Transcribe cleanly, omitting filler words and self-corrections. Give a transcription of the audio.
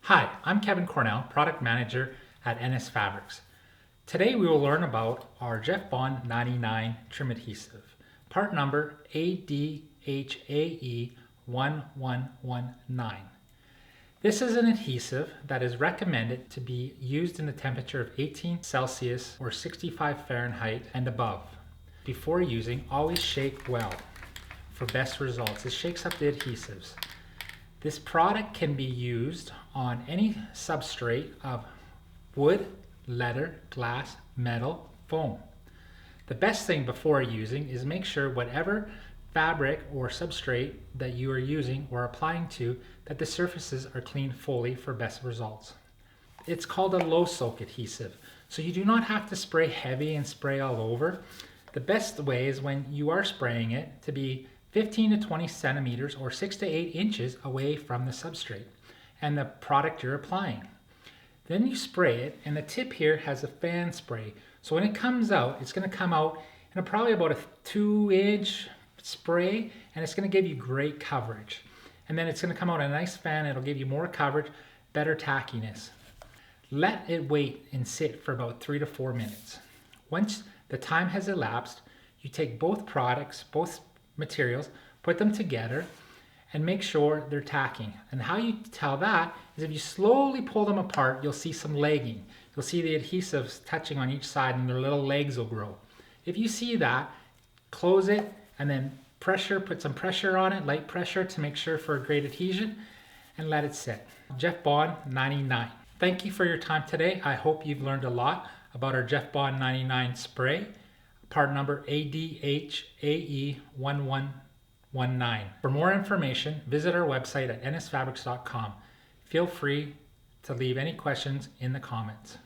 Hi, I'm Kevin Cornell, Product Manager at NS Fabrics. Today we will learn about our JEF Bond 99 trim adhesive, part number ADHAE1119. This is an adhesive that is recommended to be used in a temperature of 18 Celsius or 65 Fahrenheit and above. Before using, always shake well for best results. It shakes up the adhesives. This product can be used on any substrate of wood, leather, glass, metal, foam. The best thing before using is make sure whatever fabric or substrate that you are using or applying to, that the surfaces are cleaned fully for best results. It's called a low soak adhesive, so you do not have to spray heavy and spray all over. The best way is when you are spraying it to be 15 to 20 centimeters or 6 to 8 inches away from the substrate and the product you're applying. Then you spray it, and the tip here has a fan spray. So when it comes out, it's going to come out in probably about a 2-inch spray, and it's going to give you great coverage. And then it's going to come out in a nice fan. It'll give you more coverage, better tackiness. Let it wait and sit for about 3 to 4 minutes. Once the time has elapsed, you take both products, both materials, put them together and make sure they're tacking. And how you tell that is if you slowly pull them apart, you'll see some lagging. You'll see the adhesives touching on each side and their little legs will grow. If you see that, close it and then put some pressure on it, light pressure to make sure for a great adhesion, and let it sit. JEF Bond 99. Thank you for your time today. I hope you've learned a lot about our JEF Bond 99 spray, part number ADHAE1119. For more information, visit our website at nsfabrics.com. Feel free to leave any questions in the comments.